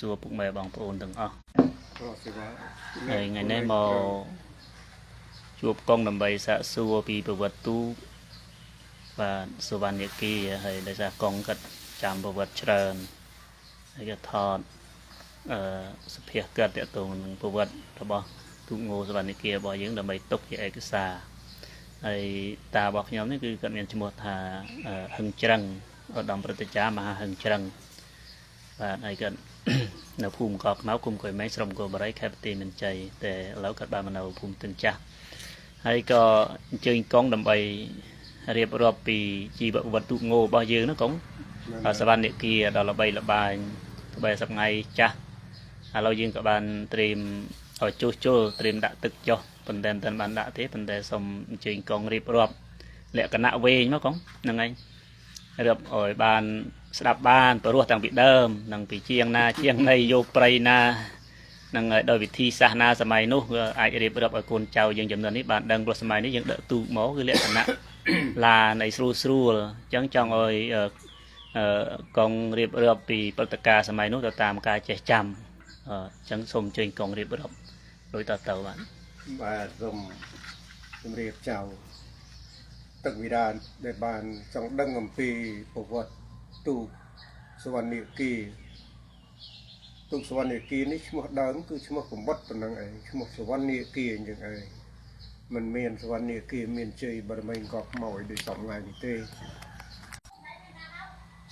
xua bụng mẹ bằng phồn từng ngày nay màu chụp con đầm bầy xạ xua bị bờ vật tu và số văn nhật kỳ hay đại gia con cật chạm bờ vật trơn hay cái thon sập hiệt cật để tồn bờ vật đó bỏ tu ngô số văn nhật kỳ bỏ những đầm bầy tốc vậy cái xà hay ta bọc nhóm này cứ cận miền một hà hưng trăng ở đồng bờ tây cha mà hưng trăng và này cận nó phùm cọp máu cùng cội máy sòng của bãi khai tiền mình chạy để lão cật ba mình đầu phùm từng cha hay có chơi con đầm bầy riệp rọp vì chỉ bận vật tụ ngô bao nhiêu nó cũng ở sân ban địa kia đó là bầy là bài sắp ngày cha lâu dương các bạn tìm ở chỗ tìm đã thực cho phần đèn tên bạn đã thế phần đèn xong chơi con riệp rọp lẹ cả nạo về nó cũng nâng anh riệp ở bàn đạp bàn tổ ruột thằng bị đơm thằng bị chiang này vô prey na năng đôi vị thi sa na sớm mai nô ai để bật ở cồn trào dừng chậm dần đấy bạn đang bật sớm mai đấy dừng đỡ tụ máu cái lệ nặng là này sru chẳng trong rồi con riệp bật vì bật tất cả sớm mai nô tạm cả trẻ chăm chẳng xôm trên con riệp bật đối tàu bạn và dùng riệp chào từng vị đàn để bàn trong đăng ngầm pì phổ vật tụ swan địa kỳ tục swan địa kỳនេះឈ្មោះដើមគឺឈ្មោះកំបុតប៉ុណ្ណឹងឯងឈ្មោះសវណ្ណនាគីអញ្ចឹងឯងមិនមានសវណ្ណនាគីមានជ័យបរមីក៏ខ្មោចដូចសំថ្ងៃនេះទេ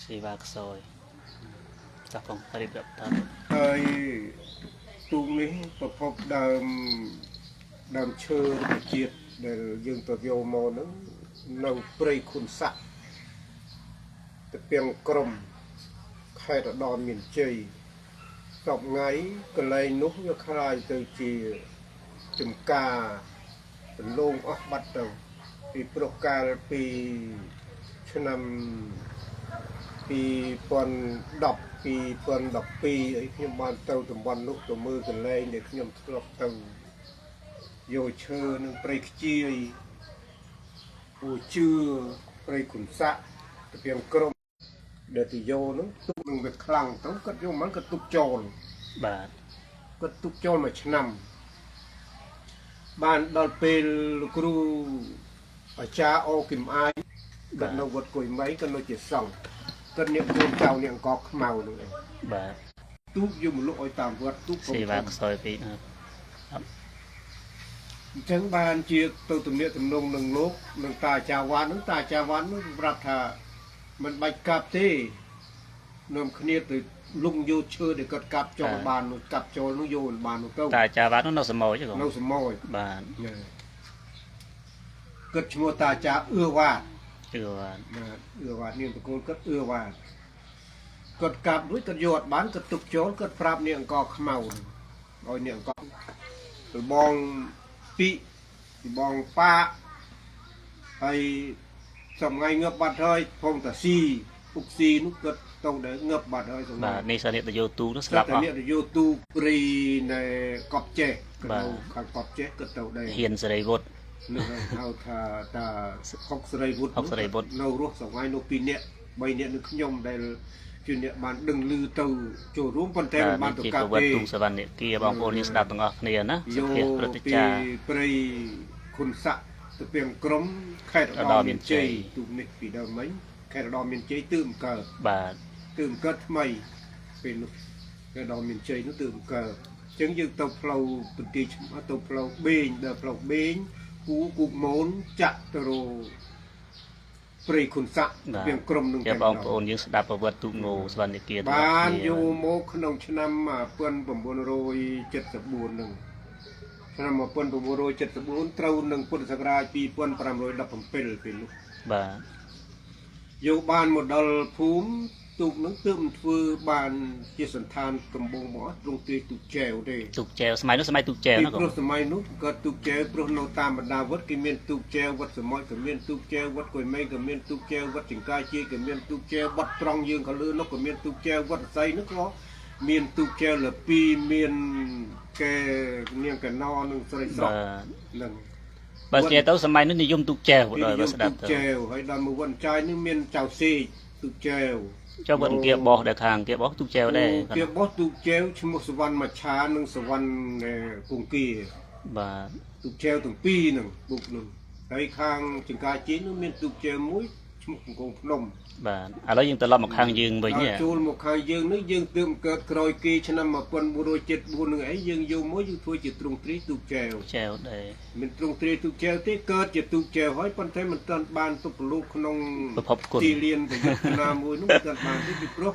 ស៊ីវ៉ាខ្សោយចាប់ផងរៀបរាប់តើហើយទូកនេះប្រភពដើមឈើរបស់ជាតិដែលយើងទៅយកមកហ្នឹងនៅព្រៃខុនស័កទៅពីងក្រុមខេត្តឧត្តរមានជ័យសពថ្ងៃកន្លែងនោះវាคล้ายទៅជាចំការដំឡូងអស់បាត់ទៅពីព្រោះកាលពីឆ្នាំ2010 2012អីខ្ញុំបានទៅតំបន់នោះទៅមើលកន្លែងដែលខ្ញុំធ្លាប់ទៅយកឈើនឹងព្រៃខ្ជាយពូជឿព្រៃขุนស័កទៅពីងក្រុមដែលទីយោនោះទុកនឹងវាខ្លាំងទៅគាត់យកមិនគាត់ទុកចូលបាទគាត់ទុកចូលមួយឆ្នាំបានដល់ពេលលោកគ្រូអាចារ្យអូគឹមអាយគាត់នៅវត្តគួយមីគាត់នៅជាសង្ឃគាត់នាងកូនចៅនាងកកខ្មៅនោះឯងបាទទូកយកមកលក់ឲ្យតាមវត្តទូកស៊ីវ៉ាខ្សោយពេកអញ្ចឹងបានជាទៅទំនាក់ទំនងនឹងលោកនឹងតាអាចារ្យវត្តនឹងតាអាចារ្យវត្តនឹងប្រាប់ថាមិនបាច់កាប់ទេនាំគ្នាទៅលុងយកឈើដែលគាត់កាប់ចូលបាននោះកាប់ចូលនោះយកបាននោះទៅតាចាវ៉ាត់នោះនៅសមោចទេនៅសមោចបាទគាត់ឈ្មោះតាអាចារ្យអឿវ៉ាតអឿវ៉ាតនាងតកូលគាត់អឿវ៉ាតគាត់កាប់រួចគាត់យកអត់បានគាត់ទុកចូលគាត់ប្រាប់នាងអង្គខ្មៅឲ្យនាងអង្គទៅបងពីបងប៉ាហើយសំថ្ងៃងើបបាត់ហើយផងតាស៊ីពុកស៊ីនោះគាត់ទៅដែលងើបបាត់ហើយបាទនេះសានិតយោទូនោះស្លាប់អស់សានិតយោទូព្រីនៅកប់ចេះគាត់នៅខាងកប់ចេះគាត់ទៅដែរហ៊ានសេរីវុឌ្ឍនឹងហៅថាតាហុកសេរីវុឌ្ឍនៅរស់សំថ្ងៃនោះ2នាក់3នាក់នឹងខ្ញុំដែលជាអ្នកបានដឹងឮទៅចូលរួមប៉ុន្តែមិនបានទៅកាប់ទេទូសវណ្ណគីបងប្អូនយើងស្ដាប់ទាំងអស់គ្នាណាសុភាព្រឹត្តិចារព្រៃขุนស័កទៅពីក្រុមខេត្តឧត្តរមានជ័យទូកនេះពីដើមមិញខេត្តឧត្តរមានជ័យទើបកើតបាទទើបកើតថ្មីពេលនោះខេត្តឧត្តរមានជ័យនោះទើបកើតអញ្ចឹងយើងទៅផ្លូវបន្ទាយទៅផ្លូវបេងដល់ផ្លូវបេងគូគូមូនចាក់ទៅរព្រៃขุนស័កពីក្រុមនឹងតែបងប្អូនយើងស្ដាប់ប្រវត្តិទូកងោសវណ្ណគីបានយកមកក្នុងឆ្នាំ1974នឹងឆ្នាំ1974ត្រូវនឹងពុទ្ធសករាជ2517ពេលនោះបាទយកបានមកដល់ភូមិទូកនឹងទើបធ្វើបានជាសន្តានដំបងមកទ្រង់ទីទូកចែវទេទូកចែវសម័យនោះសម័យទូកចែវណាព្រោះសម័យនោះក៏ទូកចែវព្រោះនៅតាមបណ្ដាវត្តគេមានទូកចែវវត្តសម័យក៏មានទូកចែវវត្តគួយមីក៏មានទូកចែវវត្តចង្កាជាក៏មានទូកចែវវត្តត្រង់យើងក៏លឺនោះក៏មានទូកចែវវត្តស័យនោះក៏មានទូកចែវលពីមានកែនាងកណោនឹងស្រីស្រស់នឹងបើជាទៅសម័យនោះនិយមទូកចែវដល់ស្ដាប់ទៅទូកចែវហើយដល់មួយវត្តចាយនេះមានចៅសេកទូកចែវ cho vẫn kia bỏ để hàng kia bỏ tu treo đây គេបោះទូកចែវឈ្មោះសវណ្ណមច្ឆានិងសវណ្ណគង្គី và ទូកចែវទាំងពីរហ្នឹងទូកហ្នឹងហើយខាងចង្ការជីននោះមានទូកចែវមួយឈ្មោះកងភ្នំ và ở đó nhưng từ lâm một hàng dương với nhỉ ចូលមកខាងយើងនេះយើងទើបកើតក្រោយគេឆ្នាំ1974នឹងអីយើងយកមកយើងធ្វើជាទ្រង់ទ្រីទូកចែវ treo đây មានទ្រង់ទ្រីទូកចែវទេកើតជាទូកចែវហើយប៉ុន្តែមិនទាន់បានទុកពលុក្នុង ប្រភពគុណ ទីលានប្រយុទ្ធណាមួយនោះមិនទាន់បានទេពីព្រោះ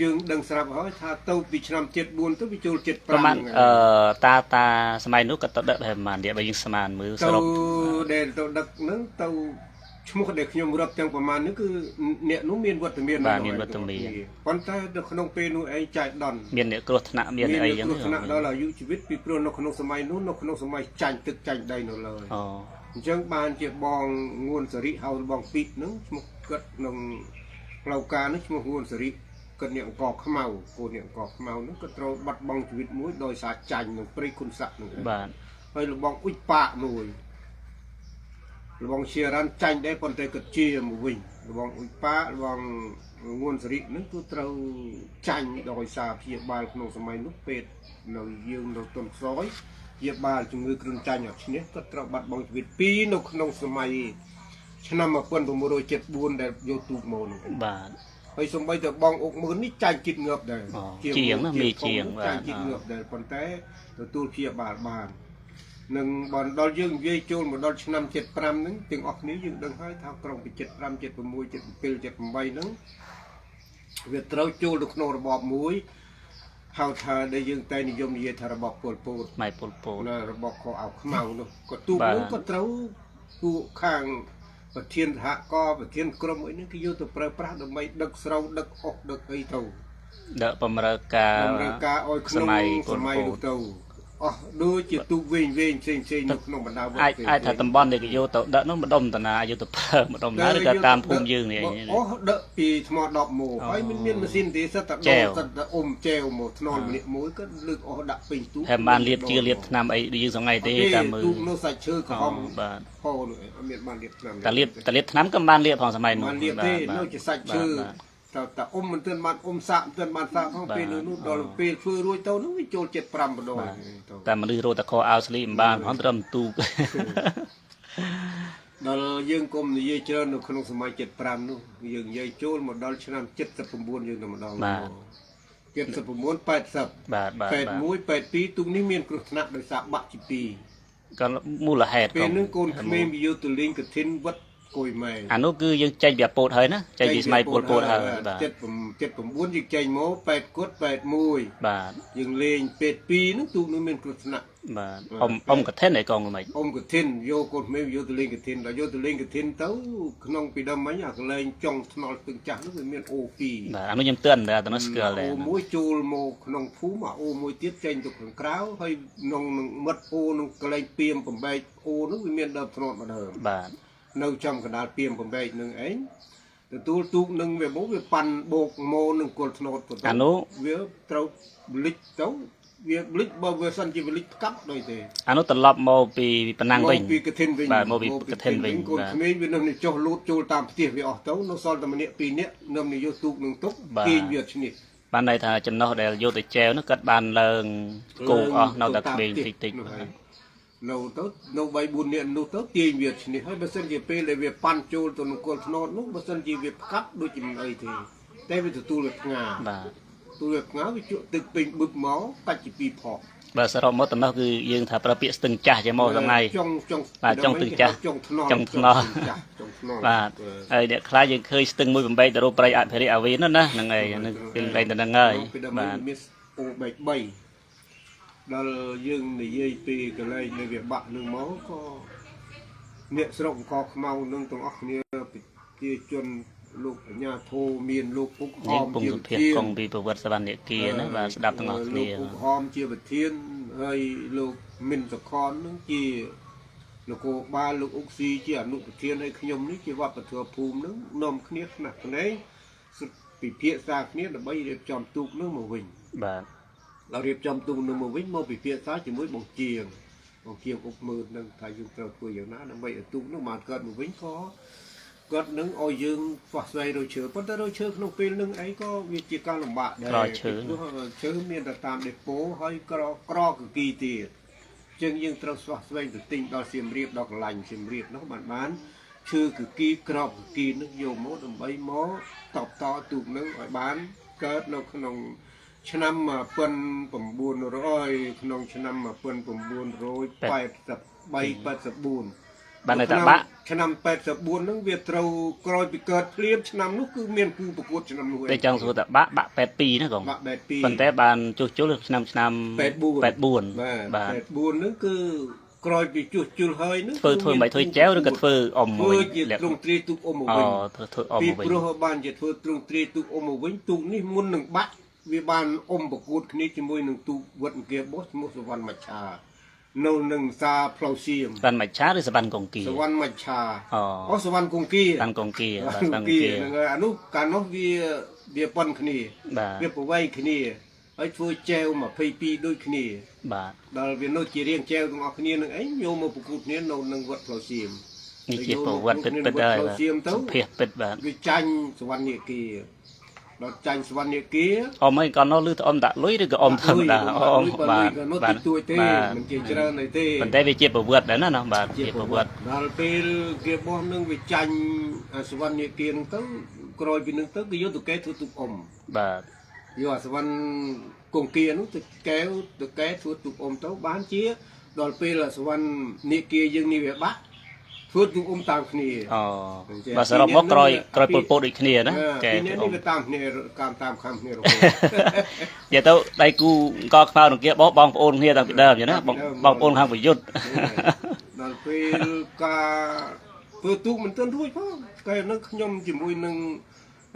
យើងដឹងស្រាប់ហើយថាទៅពីឆ្នាំ74ទៅវាចូល ប្រហែល 75 តាសម័យនោះក៏ទៅដឹកប្រហែលនេះបើយើងស្មានមើលស ទៅ រុប ដែលទៅដឹកហ្នឹងទៅឈ្មោះដែលខ្ញុំរាប់ទាំងប្រមាណនេះគឺអ្នកនោះមានវត្តមានប៉ុន្តែនៅក្នុងពេលនោះឯងចាយដន់ មានអ្នកគ្រោះថ្នាក់មានអីចឹង គ្រោះថ្នាក់ដល់អាយុជីវិតពីព្រោះនៅក្នុងសម័យនោះនៅក្នុងសម័យចាញ់ទឹកចាញ់ដីនៅឡើយ អូ អញ្ចឹងបានជាបងងួនសរិហៅបងពីតហ្នឹងឈ្មោះគាត់ក្នុងផ្លូវការនេះឈ្មោះងួនសរិគាត់អ្នកអង្គខ្មៅកូនអ្នកអង្គខ្មៅហ្នឹងគាត់ត្រូវបាត់បង់ជីវិតមួយដោយសារចាញ់នឹងព្រៃគុណស័កហ្នឹង បាទ ហើយលបងអ៊ុចប៉ាមួយលបងជារានចាញ់ដែរប៉ុន្តែគាត់ជាមកវិញលបងអ៊ុចប៉ាលបងងួនសរិហ្នឹងគឺត្រូវចាញ់ដោយសារព្យាបាលក្នុងសម័យនោះពេទ្យនៅយើងនៅទុនខ្សោយព្យាបាលជំងឺគ្រុនចាញ់អត់ឈ្នះគាត់ត្រូវបាត់បង់ជីវិតពីរនៅក្នុងសម័យឆ្នាំ1974ដែលយកទូកមកនោះ បាទ ហើយសំបីតែបងអុកមឿននេះចាញ់ចិត្តងើបដែរ ជាងណាមីជាង ចាញ់ចិត្តងើបដែរប៉ុន្តែទទួលព្យាបាលបាននឹងបានដល់យើងនិយាយចូលមកដល់ឆ្នាំ75ហ្នឹងទាំងអស់គ្នាយើងដឹងហើយថាក្រុងពី75 76 77 78ហ្នឹងវាត្រូវចូលទៅក្នុងរបបមួយហៅថាដែលយើងតែនិយមនិយាយថារបបពលពត ម៉ៃពលពត ណារបបខោអោខ្មៅនោះក៏ទូកនោះក៏ត្រូវពួកខាងប្រធានសហគមន៍ប្រធានក្រុមអីហ្នឹងគេយកទៅប្រើប្រាស់ដើម្បីដឹកស្រូវដឹកអុកដឹកអីទៅ ដឹកបំរើការ ឲ្យក្នុងសម័យនោះទៅអស់ដូចជាទូកវិញផ្សេងនៅក្នុងបណ្ដាវត្ត អាចថាតំបន់ដែលគេយកទៅដឹកនោះម្ដុំតាណាយកទៅប្រើម្ដុំណាឬក៏តាមភូមិយើងនេះ អូដឹកពីថ្ម10ម៉ូហើយមានម៉ាស៊ីនទេសិតតែដកសិតតែអ៊ុំចែវមកថ្នល់ម្នាក់មួយក៏លើកអស់ដាក់ពេញទូក ហើយបានលាបជាលាបថ្នាំអីយើងសងៃទេតាមមើល ទូកនោះសាច់ឈើក្រហម បាទ ហោនោះអត់មានបានលាបថ្នាំ តែលាបថ្នាំក៏បានលាបផងសម័យនោះ បានលាបទេនៅជាសាច់ឈើតែអ៊ុំមិនទាន់បានអ៊ុំសាក់មិនទាន់បានសាក់ផងពេលនោះដល់ពេលធ្វើរួចទៅនោះវាចូល75ម្ដង តែមនុស្សរត់តែខោអាវស្លីមិនបានផងត្រឹមទូក ដល់យើងគុំនិយាយច្រើននៅក្នុងសម័យ75នោះយើងនិយាយចូលមកដល់ឆ្នាំ79យើងទៅម្ដង 79 80 បាទបាទ 81 82ទូកនេះមានគ្រោះថ្នាក់ដោយសារបាក់ទី2 ក៏មូលហេតុ ពេលនឹងកូនក្មេងវាយកទៅលេងកឋិនវត្តគួយម៉ែ អានោះគឺយើងចេញពីពោតហើយណាចេញពីស្មៃពោតហើយបាទ 79យើងចេញមក8គាត់81 បាទ យើងលេងពេទ្យ2ហ្នឹងទូកនោះមានគ្រោះថ្នាក់ បាទអ៊ំកឋិនឯកងមិន អ៊ំកឋិនយកកូនក្មេងយកទៅលេងកឋិនដល់យកទៅលេងកឋិនទៅក្នុងពីដើមមិញអាកន្លែងចុងថ្នល់ទឹងចាស់នោះវាមាន O2 បាទអានោះខ្ញុំទឿនតែនោះស្គាល់ដែរ អូមួយចូលមកក្នុងភូមិអូមួយទៀតចេញទៅខាងក្រៅហើយក្នុងនឹងមិត្តអូនឹងកន្លែងពីមបំបែកអូនោះវាមានដើមធ្នោតមកដើម បាទ នៅចំកណ្ដាលពីមបំបែកនឹងឯងទទួលទូកនឹងវាមកវាប៉ាន់បោកម៉ូនឹងគល់ធ្នោតទៅ អានោះ វាត្រូវលិចទៅវាលិចបើវាសិនជាវាលិចកាប់ដូចទេ អានោះត្រឡប់មកពីប៉ណ្ណាំងវិញ មកពីកឋិនវិញ បាទមកពីកឋិនវិញ កូនក្មេងវានឹងចុះលូតចូលតាមផ្ទះវាអស់ទៅនៅសល់តែម្នាក់ពីរនាក់នឹងយកទូកនឹងទុកគេងវាឈ្នះ បានន័យថាចំណុះដែលយកទៅចែវនោះគាត់បានឡើងគោអស់នៅតែក្មេងតិចតិច នៅទៅនៅ3 4នាក់នោះទៅទាញវាឈ្នះហើយបើសិនជាពេលដែលវាប៉ាន់ចូលទៅនឹងគល់ធ្នោតនោះបើសិនជាវាផ្កាប់ដូចជាមិនអីទេតែវាទទួលវាផ្ងា បាទ ទទួលវាផ្ងាវាជក់ទឹកពេញបឹកមកកាច់ជាពីរផក បាទសរុបមកតំណោះគឺយើងថាប្រើពាក្យស្ទឹងចាស់ជាមកថ្ងៃ បាទចុងទឹកចាស់ ចុងថ្នល់ ចុងថ្នល់ ចុងថ្នល់ បាទហើយអ្នកខ្លះយើងឃើញស្ទឹងមួយបំបែកទៅរកប្រៃអភិរិយអវេនោះណាហ្នឹងហើយហ្នឹងគឺលែងតែហ្នឹងហើយ បាទ បាទ មានអូបែក3ដល់យើងនិយាយពីកន្លែងនៃវាបាក់នឹងមកក៏អ្នកស្រុកអង្គខ្មៅនឹងទាំងអស់គ្នាប្រជាជនលោកអញ្ញាធមមានលោកពុកហ យើង ម ពង ជា សុ ប្រ ភាព ធាន កងពីប្រវត្តិសវណ្ណគាណាបាទស្ដាប់ទាំងអស់គ្នា លោកពុកហមជាប្រធានហើយលោកមិនសខននឹងជាលោកគោបាលលោកអុកស៊ីជាអនុប្រធានហើយខ្ញុំនេះជាវត្តពធភូមិនឹងនាំគ្នាថ្នាក់ភ្នែកពិភាក្សាគ្នាដើម្បីរៀបចំទូកនឹងមកវិញ បាទ ដល់រៀបចំទូកនឹងមកវិញមកពិភាក្សាជាមួយបងជាងអុកមើលនឹងថាយើងត្រូវធ្វើយ៉ាងណាដើម្បីឲ្យទូកនឹងបានកើតមកវិញក៏ គាត់នឹងឲ្យយើងស្វះស្វែងរកឈើប៉ុន្តែរកឈើក្នុងពេលនឹងអីក៏វាជាការលំបាកដែរឈើមានតែតាមដេប៉ូហើយក្រកគីទៀតចឹងយើងត្រូវស្វះស្វែងទៅទិញដល់សៀមរាបដល់កន្លែងសៀមរាបនោះបានឈើគីក្រកគីនឹងយកមកដើម្បីមកតបតទូកនឹងឲ្យបានកើតនៅក្នុងឆ្នាំ1900ក្នុងឆ្នាំ1983 បានតែបាក់ ឆ្នាំ84ហ្នឹងវាត្រូវក្រោយពីកើតភ្លាមឆ្នាំនោះគឺមានគូប្រកួតឆ្នាំនោះឯងតែចង់សួរតែបាក់82ណាកងបាក់82ប៉ុន្តែបានជួសជុលឆ្នាំ84បាទ84ហ្នឹងគឺក្រោយពីជួសជុលហើយហ្នឹងធ្វើមិនធ្វើចែវឬក៏ធ្វើអ៊ំមួយធ្វើទ្រង់ទ្រាយទូកអ៊ំមកវិញធ្វើអ៊ំមកវិញពីព្រោះបានជាធ្វើទ្រង់ទ្រាយទូកអ៊ំមកវិញទូកនេះមុននឹងបាក់វាបានអ៊ំប្រកួតគ្នាជាមួយនឹងទូកវត្តអង្គាបោះឈ្មោះសវណ្ណមច្ឆានៅនឹងសាផ្លូវសៀមសវណ្ណមច្ឆាឬសវណ្ណកងគីសវណ្ណមច្ឆាអូសវណ្ណកងគីសវណ្ណកងគីបាទសវណ្ណកងគីហ្នឹងអានោះកាលនោះវាប៉ុនគ្នាវាប្រវែងគ្នាហើយធ្វើចែវ22ដូចគ្នាបាទដល់វានៅជារៀងចែវទាំងអស់គ្នានឹងអីយកមកប្រកួតគ្នានៅនឹងវត្តផ្លូវសៀមនេះជាប្រវត្តិពិតហើយបាទសុភាពិតបាទវាចាញ់សវណ្ណនេគីដល់ចាញ់សវណ្ណនេគីអមអីក៏នៅលឺទៅអមដាក់លុយឬក៏អមធម្មតាអមបាទបាទទួយទេមិនជាច្រើនទេប៉ុន្តែវាជាប្រវត្តិដែរណាបាទជាប្រវត្តិដល់ពេលគេបោះនឹងវាចាញ់សវណ្ណនេគីនឹងទៅក្រោយពីនឹងទៅគេយកទៅកែធ្វើទូកអមបាទយកអាសវណ្ណកងគីនោះទៅកែធ្វើទូកអមទៅបានជាដល់ពេលសវណ្ណនេគីយើងនេះវាបាក់ធ្វើទូកអមតាមគ្នាបាទសរុបមកក្រោយពលពតដូចគ្នាណាកែនេះវាតាមគ្នាតាមខាងគ្នារហូតនិយាយទៅដៃគូកខ្មៅនឹងគេបងប្អូនគ្នាតាំងពីដើមអញ្ចឹងណាបងប្អូនខាងប្រយុទ្ធដល់ពេលការធ្វើទូកមិនទាន់រួចផងតែនឹងខ្ញុំជាមួយនឹង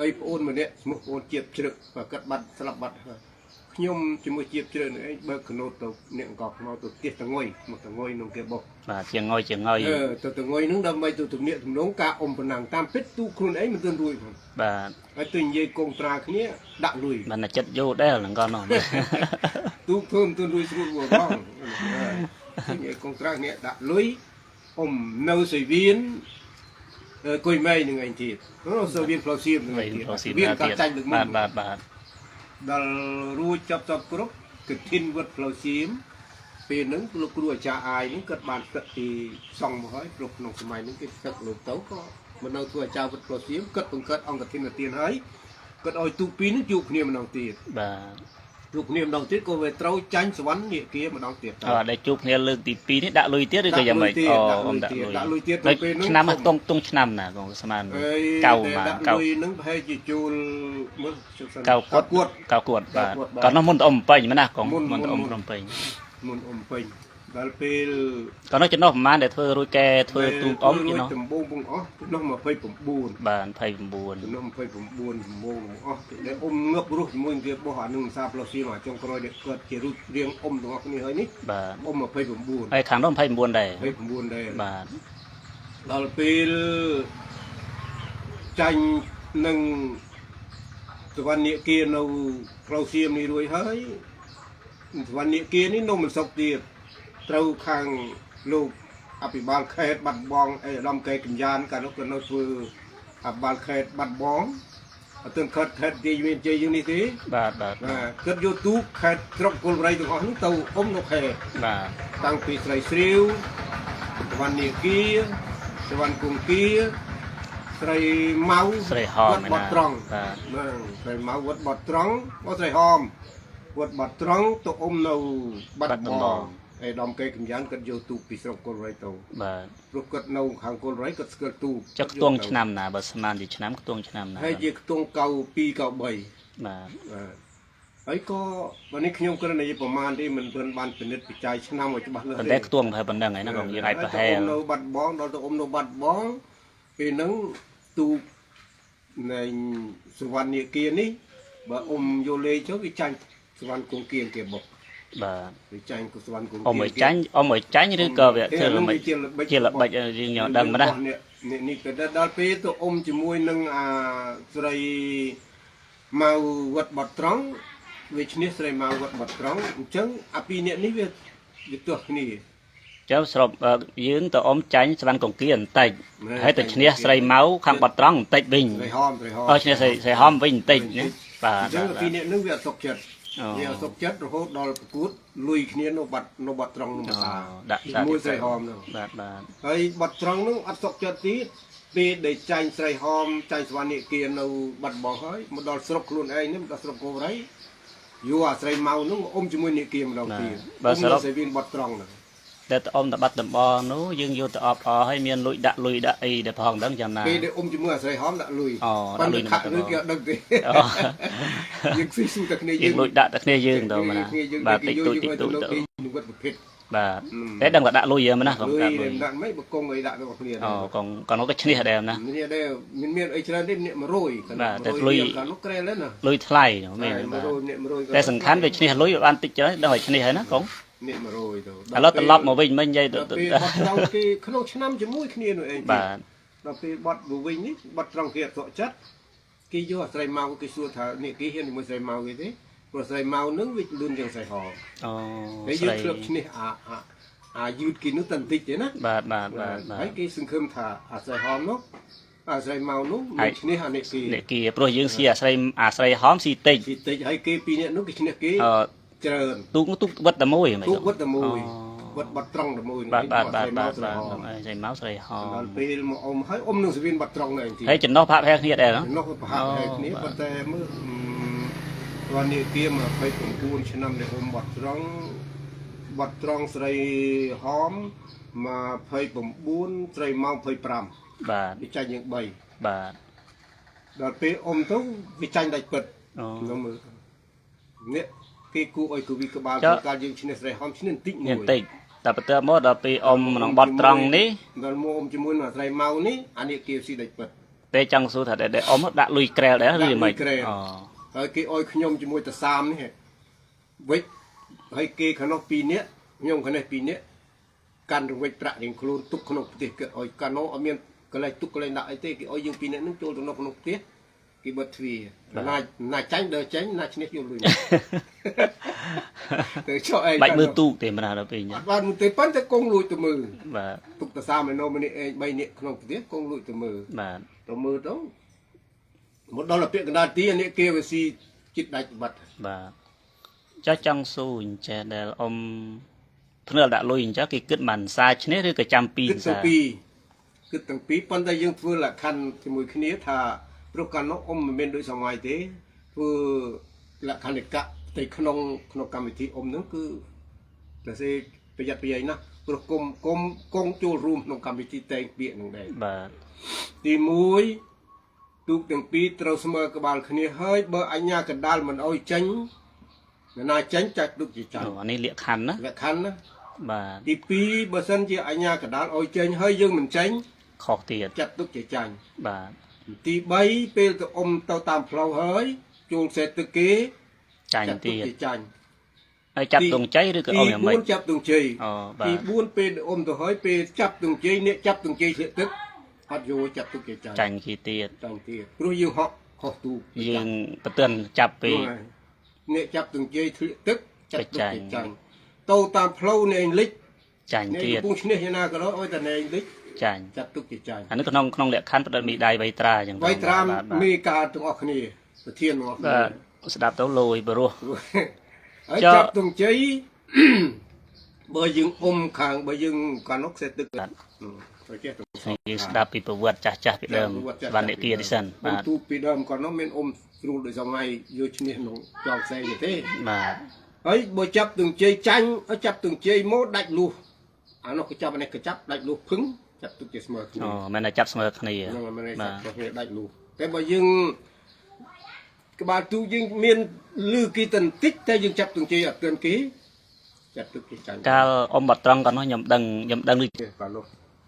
ហើយប្អូនម្នាក់ឈ្មោះប្អូនជាតិជ្រឹកក៏កាត់បាត់ស្លាប់បាត់ហើយខ្ញុំជាមួយជាតិជ្រឹកនេះបើកកណូតទៅអ្នកអង្គខ្មៅទៅទៀតតងុយមកតងុយនឹងគេបោះបាទជាងុយទៅតងុយនឹងដើម្បីទៅទំនាក់ទំនងការអ៊ំប៉ុណ្ណឹងតាមពិតទូខ្លួនឯងមិនទាន់រួចផងបាទហើយទៅនិយាយកងត្រាគ្នាដាក់លុយបានតែចិត្តយោដែរហ្នឹងក៏នោះទូធ្វើមិនទាន់រួចស្រួលផងនិយាយកងត្រាគ្នាដាក់លុយអ៊ំនៅសីវៀនគួយម៉ៃនឹងឯងទៀតសូវៀនផ្លូវសៀមនឹងឯងទៀតវាកាត់ចាញ់លើកមុនបាទដល់រួចចាប់គ្រប់កឋិនវត្តផ្លូវសៀមពេលហ្នឹងលោកគ្រូអាចារ្យអាយហ្នឹងគាត់បានទឹកពីសង់មកហើយព្រោះក្នុងសម័យហ្នឹងគេទឹកលោកទៅក៏មិននៅធ្វើអាចារ្យវត្តផ្លូវសៀមគាត់បង្កើតអង្គកឋិនទានហើយគាត់ឲ្យទូពីរនេះជួបគ្នាម្ដងទៀតបាទជួបគ្នាម្ដងទៀតក៏វាត្រូវចាញ់សវណ្ណនេគីម្ដងទៀតដែលជួបគ្នាលើកទី2នេះដាក់លុយទៀតឬក៏យ៉ាងម៉េចអ៊ំដាក់លុយទៀតទៅពេលហ្នឹងឆ្នាំតុងឆ្នាំណាកងស្មានកៅលុយហ្នឹងប្រហែលជាជួលមើលកៅគាត់បាទក៏នោះមុនទៅអ៊ំពេញមែនណាកងមុនទៅអ៊ំពេញមុនអ៊ំពេញដល់ពេលក៏នោះចំណុះប្រហែលដែលធ្វើរួចកែធ្វើទូកអ៊ំចំណុះដំបងបងអស់ចំណុះ29បាទ29ចំណុះ29ដំបងអស់ដែលអ៊ំងឹបរស់ជាមួយគេបោះអានឹងសាផ្លូវសៀមអាចុងក្រោយដែលគាត់ជារូបរាងអ៊ំទាំងអស់គ្នាហើយនេះបាទអ៊ំ29ហើយខាងនោះ29ដែរ29ដែរបាទដល់ពេលចាញ់នឹងសវណ្ណនេគីនៅផ្លូវសៀមនេះរួចហើយសវណ្ណនេគីនេះនៅមិនសុខទៀតត្រូវខាងលោកអភិបាលខេត្តបាត់បងអេឧត្តមកេកញ្ញានកាលនោះក៏នៅធ្វើអភិបាលខេត្តបាត់បងអត់ទាន់ខេត្តទីមានជ័យយើងនេះទេបាទគាត់យកទូកខេត្តស្រុកគល់បរិយទាំងអស់នេះទៅអ៊ំនៅខេត្តបាទតាំងពីស្រីស្រាវសវណ្ណនេគីសវណ្ណគង្គីស្រីម៉ៅស្រីហមវត្តបាត់ត្រង់បាទស្រីម៉ៅវត្តបាត់ត្រង់ស្រីហមវត្តបាត់ត្រង់ទៅអ៊ំនៅបាត់បងអេឧត្តមកេកញ្ញានគាត់យកទូកពីស្រុកគល់បរិយទៅបាទព្រោះគាត់នៅខាងគល់បរិយគាត់ស្គាល់ទូកចុះខ្ទង់ឆ្នាំណាបើស្មានជាឆ្នាំខ្ទង់ឆ្នាំណាហើយជាខ្ទង់92 93បាទហើយក៏បើនេះខ្ញុំគ្រាន់តែនិយាយប្រមាណទេមិនទាន់បានពិនិត្យពិចារណាឆ្នាំឲ្យច្បាស់លាស់ទេតែខ្ទង់តែប៉ុណ្្នឹងឯណាក៏យើងអាចប្រហែលនៅបាត់បងដល់ទៅអ៊ំនៅបាត់បងពេលហ្នឹងទូកនៃសវណ្ណនេគីនេះបើអ៊ំយកលេខទៅវាចាញ់សវណ្ណគង្គីគេបុកបាទវាចាញ់សវណ្ណគង្គីអ៊ំឲ្យចាញ់ឬក៏វាធ្វើល្បិចជាល្បិចយើងញ៉ាំដឹងណានេះក៏ដល់ពេលទៅអ៊ំជាមួយនឹងអាស្រីម៉ៅវត្តបាត់ត្រង់វាឈ្នះស្រីម៉ៅវត្តបាត់ត្រង់អញ្ចឹងអាពីរនាក់នេះវាទាស់គ្នា ចាំស្របយើងទៅអមចាញ់ស្វាន់កងគីបន្តិចហើយទៅឈ្នះស្រីម៉ៅខាងបាត់ត្រង់បន្តិចវិញ ស្រីហម ឈ្នះស្រីហមវិញបន្តិចណាបាទ អញ្ចឹងពីនេះនឹងវាអត់សុខចិត្តវាអត់សុខចិត្តរហូតដល់ប្រកួតលុយគ្នានៅបាត់ត្រង់នោះមកតា ដាក់ មួយស្រីហមនោះ បាទបាទ ហើយបាត់ត្រង់នោះអត់សុខចិត្តទៀតពេលដែលចាញ់ស្រីហមចាញ់ស្វានិគានៅបាត់បងហើយមកដល់ស្រុកខ្លួនឯងនេះមកដល់ស្រុកកូរ៉ៃយូរអាស្រីម៉ៅនោះអ៊ំជាមួយនិគាម្ដងទៀតបើស្រុកស្រីវិញបាត់ត្រង់ហ្នឹង តែអមតបាត់ដំបងនោះយើងយកទៅអបអហើយមានលុយដាក់អីដែលផងដឹងចាំណា ពេលដែលអ៊ំជាមួយអាស្រីហមដាក់លុយ ដាក់លុយ ខាក់លុយគេអត់ដឹងទេយើងស៊ីស៊ូតែគ្នា យើងលុយដាក់តែគ្នាយើងទៅណាបាទតិចតួចទៅ និវត្តប្រភេទ បាទតែដឹងតែដាក់លុយហ្នឹងណាកុំដាក់លុយ ដាក់មិនបកងអីដាក់ទៅគ្នា កងនោះក៏ឈ្នះដែរណា មានអីច្រើនទេអ្នក100 បាទតែលុយ កាលនោះក្រែលណា លុយថ្លៃមែនបាទតែសំខាន់វាឈ្នះលុយបានតិចច្រើនដល់ឲ្យឈ្នះហើយណាកង អ្នក100ទៅ ឥឡូវត្រឡប់មកវិញមិញនិយាយទៅ ពេលបាត់ត្រង់គេក្នុងឆ្នាំជាមួយគ្នានោះឯង បាទ ដល់ពេលបាត់ទៅវិញនេះបាត់ត្រង់គេអត់សុខចិត្តគេយកអាស្រ័យម៉ៅគេសួរថានេះគេហ៊ានជាមួយស្រ័យម៉ៅគេទេព្រោះស្រ័យម៉ៅនឹងវាលឿនជាងស្រ័យហម អូ ហើយយើងធ្លាប់ឈ្នះអាយឺតគេនោះតន្តិចទេណា បាទ ហើយគេសង្ឃឹមថាអាស្រ័យហមនោះអាស្រ័យម៉ៅនោះមានឈ្នះអានេះគេ អ្នកគីព្រោះយើងស៊ីអាស្រ័យហមស៊ីតិច តិចហើយគេពីរនាក់នោះគេឈ្នះគេច្រើន ទូកវត្តតែមួយហ្មង ទូកវត្តតែមួយវត្តបាត់ត្រង់តែមួយ បាទស្រីម៉ៅស្រីហម ដល់ពេលមកអ៊ំហើយអ៊ំនឹងសវិនបាត់ត្រង់នៅឯទី ហើយចំណោះផាក់ផែគ្នាដែរ នោះប្រហាក់ហើយគ្នាប៉ុន្តែមើលវណ្ណគាម29ឆ្នាំដែលអ៊ំបាត់ត្រង់ស្រីហម29ស្រីម៉ៅ25 បាទ វាចាញ់យើង3 បាទ ដល់ពេលអ៊ំទៅវាចាញ់ដាច់ពិត អូ នោះមើលនេះគេគូឲ្យគូវិក្បាលកាលយើងឈ្នះស្រីហមឈ្នះបន្តិចមួយ បន្តិចតែបន្ទាប់មកដល់ពេលអ៊ំក្នុងបត់ត្រង់នេះ ដល់មកអ៊ំជាមួយនឹងស្រីម៉ៅនេះអានេះគេស៊ីដាច់ពិត តែចង់សួរថាតែអ៊ំដាក់លុយក្រែលដែរឬមិនអូ ហើយគេឲ្យខ្ញុំជាមួយតសាមនេះវិចហើយគេខាងនោះ2នាក់ខ្ញុំខាងនេះ2នាក់កាន់រវិចប្រាក់រៀងខ្លួនទុកក្នុងផ្ទះគេឲ្យកាលនោះអត់មានកន្លែងទុកកន្លែងដាក់អីទេគេឲ្យយើង2នាក់នឹងចូលទៅក្នុងផ្ទះគេបិទទ្វារណាចាញ់ដើរចាញ់ណាឈ្នះយកលុយទៅចុះឯង បាច់មើលទូកទេមិនដល់ពេល អត់បានទេប៉ុន្តែកងលួចទៅមើល បាទ ទុកតសាមឯនោះម្នាក់ឯង3នាក់ក្នុងផ្ទះកងលួចទៅមើល បាទ ទៅមើលទៅមកដល់ពាក្យកណ្ដាលទីនេះគេវាស៊ីចិត្តដាច់បាត់ បាទចោះចង់ស៊ូអញ្ចេះដែលអ៊ំធ្នើដាក់លុយអញ្ចឹងគេគិតមិនសាឈ្នះឬក៏ចាំពី គិតទាំងពីរប៉ុន្តែយើងធ្វើលក្ខខណ្ឌជាមួយគ្នាថាព្រោះកាលនោះអ៊ំមិនមានដូចសម័យទេធ្វើលក្ខខណ្ឌកៈតែក្នុងកម្មវិធីអ៊ំហ្នឹងគឺតែសេប្រយ័ត្នប្រយែងណាស់ព្រោះកុំចូលរួមក្នុងកម្មវិធីតែងពាក្យហ្នឹងដែរ បាទ ទី1ទូកទាំងពីរត្រូវស្មើក្បាលគ្នាហើយបើអញ្ញាកណ្ដាលមិនអោយចាញ់ណាចាញ់ចាច់ទុកជាចាញ់ អានេះលក្ខខណ្ឌណា លក្ខខណ្ឌណា បាទ ទី2បើសិនជាអញ្ញាកណ្ដាលអោយចាញ់ហើយយើងមិនចាញ់ ខុសទៀត ចាត់ទុកជាចាញ់ បាទ ទី3ពេលទៅអ៊ំទៅតាមផ្លូវហើយចូលសេតទឹកគេ ចាញ់ ចាត់ទុ ទៀត កជាចាញ់ ហើយចាប់ទងជ័យឬក៏អ៊ំយ៉ាងម៉េច ទី4ចាប់ទងជ័យ អូបា ទី ទ 4ពេលអ៊ំទៅហើយពេលចាប់ទងជ័យអ្នកចាប់ទងជ័យធ្លាក់ទឹកអត់យកចាត់ទុកជាចាញ់ ចាញ់គេទៀត ចាញ់ទៀតព្រោះយើងហក់ខុសទូក យើងប្រទិនចាប់ពី អ្នកចាប់ទងជ័យធ្លាក់ទឹកចាត់ទុកជាចាញ់ទៅតាមផ្លូវអ្នកលិច ចាញ់ អ្នក ទៀត កំពុងឈ្នះយ៉ាងណាក៏ដោយឲ្យតែអ្នកលិច ចាញ់ ចាត់ទុកជាចាញ់ អានេះក្នុងលក្ខខណ្ឌប្រដិតមីដៃវៃត្រាអញ្ចឹង ໄວត្រាមមេការទាំងអស់គ្នាប្រធានទាំងអស់គ្នា បាទស្ដាប់ទៅលយបរោះ ហើយចាប់ទងជ័យ បើយើងអ៊ំខាងបើយើងកាលនោះខ្សែទឹកទៅចេះទៅ យើងស្ដាប់ពីប្រវត្តិចាស់ពីដើមវណ្ណគាទីសិន បា បាទ ទទូពីដើមកាលនោះមានអ៊ំស្រួលដោយសម័យយកឈ្នះក្នុងចောင်းផ្សេងទេ បាទ ហើយបើចាប់ទងជ័យចាញ់ចាប់ទងជ័យមកដាច់លុះអានោះក៏ចាប់អានេះក៏ចាប់ដាច់លុះភឹងចាប់ទុកជាស្មើគ្នា អូមិនតែចាប់ស្មើគ្នា ហ្នឹងមិន បា ចាប់ ទ គ្នាដាច់លុះតែបើយើងក្បាលទូយើងមានលឺគេតន្តិចតែយើងចាប់ទងជ័យអត់ទាន់គេចាត់ទុកជាចាញ់ កាលអ៊ំបាត់ត្រង់កាលនោះខ្ញុំដឹងឬ កាលនោះ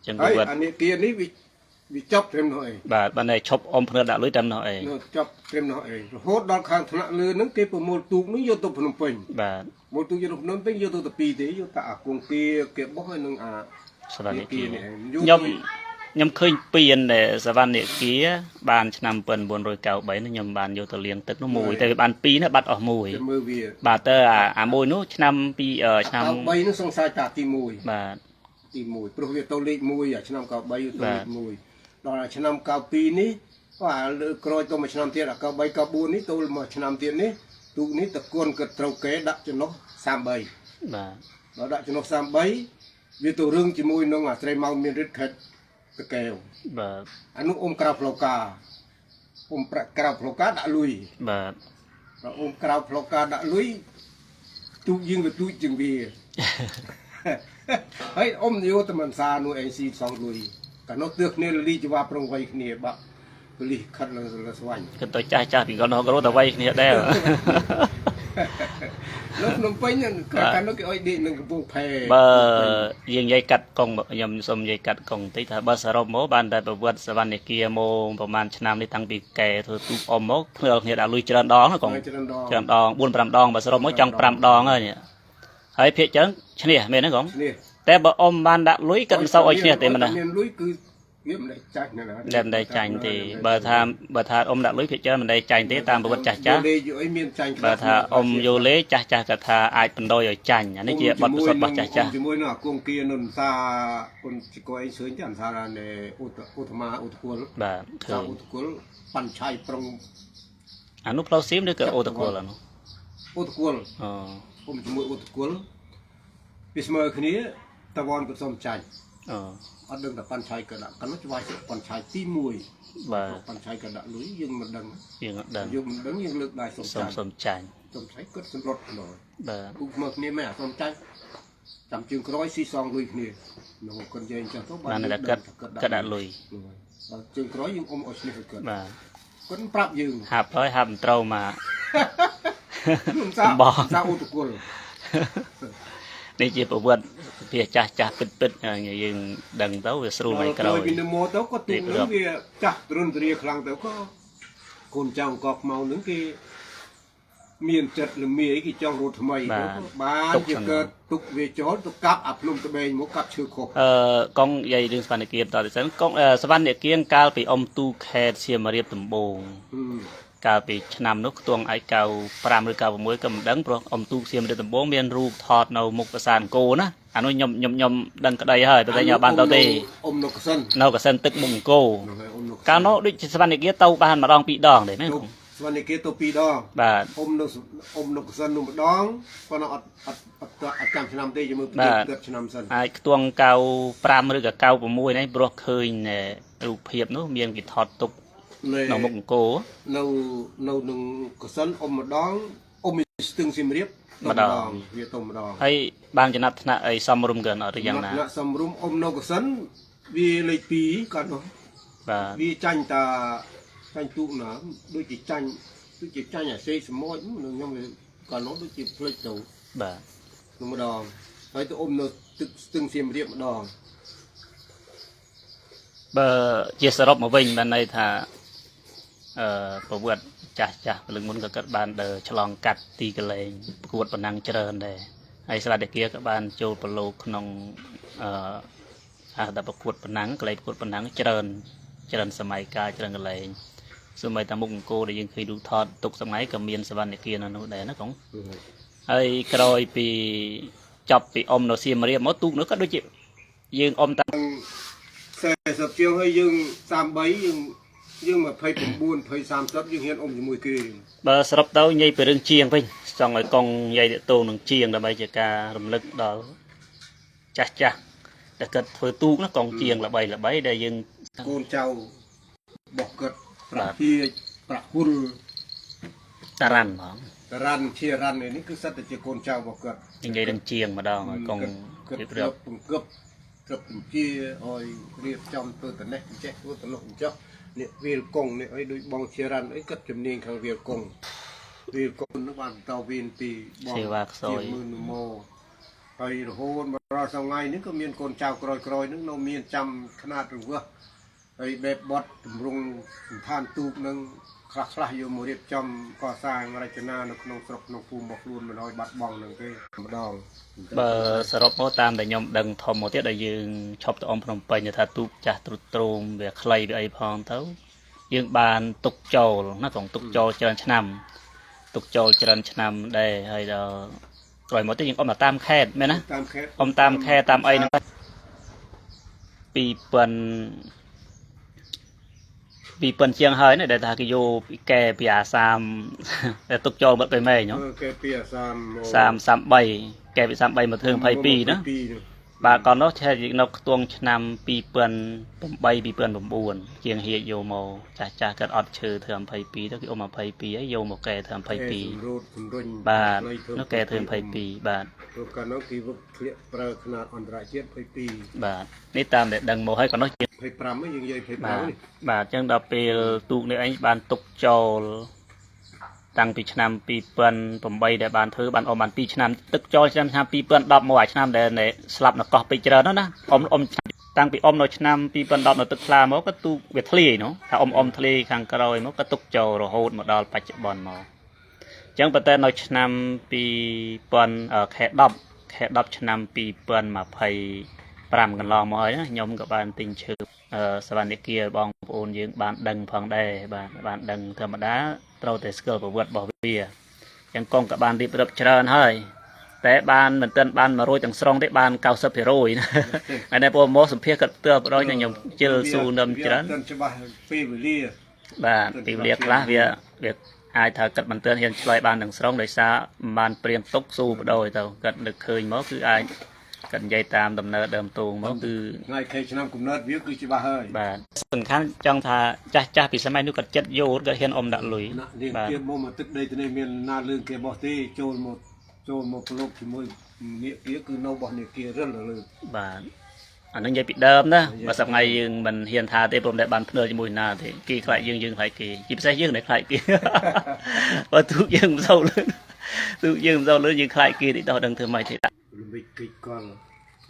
ចឹង ហើយ គាត់ អានេះគានេះវាចាប់ត្រឹមនោះឯង បាទបានតែឈប់អ៊ំភ្នើដាក់លុយតាមនោះឯង នោះចាប់ត្រឹមនោះឯងរហូតដល់ខាងថ្នាក់លើហ្នឹងគេប្រមូលទូកហ្នឹងយកទៅភ្នំពេញ បាទ មកទូកយកទៅភ្នំពេញយកទៅតែពីរទេយកតែអាគង្គគេបោះហើយនឹងអា សវណ្ណគា នេះឯង ខ្ញុំឃើញពៀនដែលសវណ្ណគាបានឆ្នាំ1993ខ្ញុំបានយកទៅលាងទឹកនោះមួយតែវាបាន2ណាបាត់អស់មួយ មើលវា បាទទៅអាមួយនោះឆ្នាំ2ឆ្នាំ 3ហ្នឹងសង្សារតាទី1 បាទ ទី1ព្រោះវាទៅលេខ1ឆ្នាំ93ទៅលេខ1ដល់ឆ្នាំ92នេះបាទលើក្រោយទៅមួយឆ្នាំទៀត93 94នេះទៅមួយឆ្នាំទៀតនេះទូកនេះតកូនក៏ត្រូវគេដាក់ចំណុះ33បាទដល់ដាក់ចំណុះ33វាទៅរឿងជាមួយនឹងអាស្រ័យមកមានរិទ្ធខេតតកែវបាទអានោះអ៊ំក្រៅផ្លូវការអ៊ំប្រាក់ក្រៅផ្លូវការដាក់លុយបាទដល់អ៊ំក្រៅផ្លូវការដាក់លុយទូកយើងវាទូចជាងវាហើយអ៊ំយោតមិនសានោះឯងស៊ីសងលុយកាលនោះទើគ្នាលីជីវ៉ាប្រងវៃគ្នាបាក់ពលីខិតលើស្វាញ់គិតទៅចាស់ពីកណ្ដោះក៏រត់ទៅវៃគ្នាដែរលោកភ្នំពេញកាលនោះគេអុយដេកនឹងកំពង់ផែបើយើងនិយាយកាត់កង់ខ្ញុំសូមនិយាយកាត់កង់បន្តិចថាបើសរុបមកបានតែប្រវត្តិសវណ្ណគារមកប្រហែលឆ្នាំនេះតាំងពីកែធ្វើទូកអ៊ំមកភ្លើគ្នាដាក់លុយច្រើនដងណាកង់ច្រើនដង 4-5 ដងបើសរុបមកចង់5ដងហើយភាគច្រើនឈ្នះមែនទេកង់តែបើអ៊ំបានដាក់លុយគាត់មិនសូវឲ្យឈ្នះទេមែនទេមានលុយគឺវាមិនได้ចាញ់ណាមិនได้ចាញ់ទេបើថាអ៊ំដាក់លុយភាគច្រើនមិនได้ចាញ់ទេតាមប្រវត្តិចាស់មានចាញ់បើថាអ៊ំយូលេចាស់គាត់ថាអាចបណ្ដោយឲ្យចាញ់អានេះជាបទពិសោធន៍របស់ចាស់ជាមួយនឹងគង្គគានុនសាគុនជីកអីឃើញចាអនសារនៃឧត្តមាឧត្តគុលបាទឃើញឧត្តគុលបញ្ឆៃប្រុងអានោះផ្លូវសៀមឬក៏ឧត្តគុលអានោះឧត្តគុលខ្ញុំជាមួយឧត្តគុលពីស្មើគ្នាតវ៉ាន់ក៏សុំចាញ់អត់ដឹងតែបញ្ឆៃក៏ដាក់កណ្ដោះច្វាយបញ្ឆៃទី1បាទបញ្ឆៃក៏ដាក់លុយយើងមិនដឹងយើងអត់ដឹងយើងលើកដៃសុំចាញ់សុំចាញ់គាត់សម្រត់ខ្លោចបាទពុកមើលគ្នាមែនសុំចាញ់ចាំជើងក្រោយស៊ីសងលុយគ្នានោះគាត់និយាយអញ្ចឹងទៅបានតែគាត់ដាក់លុយដល់ជើងក្រោយយើងអ៊ំឲ្យឈ្នះគាត់បាទគាត់ប្រាប់យើងហាប់ហើយហាប់មិនត្រូវមកបោះសាឧត្តគុលនេះជាប្រវត្តិវាចាស់ពិតយើងដឹងទៅវាស្រួលមកក្រោយពីនមកទៅក៏ទូនឹងវាចាស់ទ្រុនទ្រាខ្លាំងទៅក៏កូនចៅអង្គខ្មៅនឹងគេមានចិត្តល្មាយគេចង់រត់ថ្មីទៅបានជាកើតទុកវាចោលទៅកាប់អាភ្នំត្បេងមកកាប់ឈើខុសកងនិយាយរឿងសវណ្ណគារតទៅសិនកងសវណ្ណគារកាលពីអ៊ំទូខេតសៀមរាបដំបងកាលពីឆ្នាំនោះខ្ទង់ឯក95ឬ96ក៏មិនដឹងព្រោះអ៊ំទូសៀមរាបដំបងមានរូបថតនៅមុខប្រាសាទអង្គរណាអានោះខ្ញុំដឹងក្តីហើយតែខ្ញុំបានទៅទេអ៊ំនៅកសិនទឹកមុខអង្គរកាលនោះដូចជាសវណ្ណគារទៅបានម្ដង2ដងទេមែនសវណ្ណគារទៅ2ដងបាទអ៊ំនៅកសិននោះម្ដងប៉ុន្តែអត់ចាំឆ្នាំទេជាមួយពីកើតឆ្នាំសិនហើយខ្ទង់95ឬក៏96នេះព្រោះឃើញរូបភាពនោះមានគេថតទុកនៅមុខអង្គរនៅនឹងកសិនអ៊ំម្ដងអ៊ំស្ទឹងសៀមរាបម្ដងវាទៅម្ដងហើយបានចំណាត់ថ្នាក់អីសំរុំកើអត់យ៉ាងណាថ្នាក់សំរុំអ៊ំនៅកសិនវាលេខ2គាត់នោះបាទវាចាញ់ទូកណាដូចជាចាញ់អាសេកសម៉ូចនឹងខ្ញុំគាត់នោះដូចជាផ្លេចទៅបាទនោះម្ដងហើយទៅអ៊ំនៅទឹកស្ទឹងសៀមរាបម្ដងបើជាសរុបមកវិញបានន័យថាប្រវត្តិចាស់ពលឹងមុនក៏គាត់បានដើរឆ្លងកាត់ទីកន្លែងប្រកួតប៉ុណ្ណឹងច្រើនដែរហើយស្លាដេគាក៏បានចូលប្រឡូកក្នុងតែប្រកួតប៉ុណ្ណឹងកន្លែងប្រកួតប៉ុណ្ណឹងច្រើនសម័យកាលច្រើនកន្លែងសម័យតាមុខអង្គរដែលយើងឃើញរូបថតទុកសម័យក៏មានសវណ្ណគារនៅនោះដែរណាកងហើយក្រោយពីចប់ពីអ៊ំនៅសៀមរាបមកទូកនោះក៏ដូចជាយើងអ៊ំតាំង40ជាងហើយយើង33យើង29 30យើងហ៊ានអ៊ំជាមួយគេបើសរុបទៅនិយាយពីរឿងជាងវិញចង់ឲ្យកងនិយាយទៅនឹងជាងដើម្បីជាការរំលឹកដល់ចាស់ដែលគាត់ធ្វើទូកណាកងជាងល្បីដែលយើងកូនចៅរបស់គាត់ប្រាភាប្រាហ៊ុលតារ៉ាន់ហ្មងតារ៉ាន់ជារ៉ាន់នេះគឺសិតតែជាកូនចៅរបស់គាត់និយាយនឹងជាងម្ដងឲ្យកងរៀបរាប់បង្កប់ត្រឹបបញ្ជាឲ្យរៀបចំធ្វើតនេះចេះធ្វើតនោះចុះនេះវាលកងនេះអីដូចបងជារ៉ាន់អីគាត់ជំនាញខាងវាលកងនោះបានតវៀនពីបងសេវាខ្សោយមើលនមហើយរហូតមកដល់ថ្ងៃនេះក៏មានកូនចៅក្រោយនឹងនៅមានចាំຂະຫນາດរង្វឹសហើយបែបបត់តម្រង់ស្ថានទូកនឹងខ្លះយកមករៀបចំកសាងរចនានៅក្នុងស្រុកក្នុងភូមិរបស់ខ្លួនមិនឲ្យបាត់បង់នឹងទេម្ដងបើសរុបមកតាមដែលខ្ញុំដឹងធំមកទៀតដែលយើងឈប់ទៅអ៊ំភ្នំពេញថាទូកចាស់ទ្រុឌទ្រោមវាខ្លីវាអីផងទៅយើងបានទុកចោលណាក្នុងទុកចោលច្រើនឆ្នាំដែរហើយដល់ក្រោយមកទៀតយើងអ៊ំតាមខេត្តមែនណាតាមខេត្តអ៊ំតាមខេត្តតាមអីហ្នឹង ពីប៉ុនជាងហើយដែលថាគេយកពីកែពីអាសាមតែទុកចូលមកទៅម៉េច កែពីអាសាម 33កែពី33មកធ្វើ22ណាបាទก่อนនោះឆែកនៅខ្ទង់ឆ្នាំ2008 2009ជាងហៀកយកមកចាស់គាត់អត់ឈើធ្វើ22ទៅគេអ៊ំ22ហើយយកមកកែធ្វើ22បាទនោះកែធ្វើ22បាទព្រោះកាលនោះគេវឹកធ្លាក់ប្រើຂະຫນາດអន្តរជាតិ22បាទនេះតាមដែលដឹងមកហើយក៏នោះជា25ហ្នឹងយើងនិយាយ25នេះបាទអញ្ចឹងដល់ពេលទូកនេះឯងបានទុកចូលតាំងពីឆ្នាំ2008ដែលបានធ្វើបានអមបាន2ឆ្នាំទឹកចូលឆ្នាំ2010មកអាឆ្នាំដែលស្លាប់នៅកោះពេជ្រច្រើនណាអ៊ំតាំងពីអ៊ំនៅឆ្នាំ2010នៅទឹកថ្លាមកក៏ទូកវាធ្លាយនោះថាអ៊ំធ្លាយខាងក្រោយមកក៏ទុកចូលរហូតមកដល់បច្ចុប្បន្នមកអញ្ចឹងប៉ុន្តែនៅឆ្នាំ2000ខែ10ឆ្នាំ2025កន្លងមកហើយណាខ្ញុំក៏បានទិញឈើសវណ្ណគារបងប្អូនយើងបានដឹងផងដែរបាទបានដឹងធម្មតាត្រូវតែស្គាល់ប្រវត្តិរបស់វាអញ្ចឹងកងក៏បានរៀបរាប់ច្រើនហើយតែបានមិនទាន់បាន100ទាំងស្រុងទេបាន 90% ណាហើយតែពួកមកសម្ភារគាត់ទើបដល់ខ្ញុំជិលស៊ូនឹមច្រើនច្បាស់ពេលវេលាបាទពេលវេលាខ្លះវាអាចថាគាត់មិនទាន់ហ៊ានឆ្លើយបានទាំងស្រុងដោយសារបានព្រៀងទុកស៊ូបដូរទៅគាត់នឹកឃើញមកគឺអាចគាត់និយាយតាមដំណើរដើមតួងមកគឺថ្ងៃខែឆ្នាំកំណើតវាគឺច្បាស់ហើយបាទសំខាន់ចង់ថាចាស់ពីសម័យនោះគាត់ចិត្តយោគាត់ហ៊ានអ៊ំដាក់លុយបាទគេមកទឹកដីទៅនេះមានណាលឿងគេបោះទេចូលមកប្រឡូកជាមួយនាគគឺនៅបោះនាគរិលលើបាទអានឹងនិយាយពីដើមណាបើសប្ងៃយើងមិនហ៊ានថាទេព្រមតែបានភ្នើជាមួយណាទេគេខ្លាចយើងខ្លាចគេជាពិសេសយើងដែលខ្លាចគេបើទូកយើងមិនសូវលឿនយើងខ្លាចគេតិចដល់ដឹងធ្វើម៉េចទេល្បិចគិចកល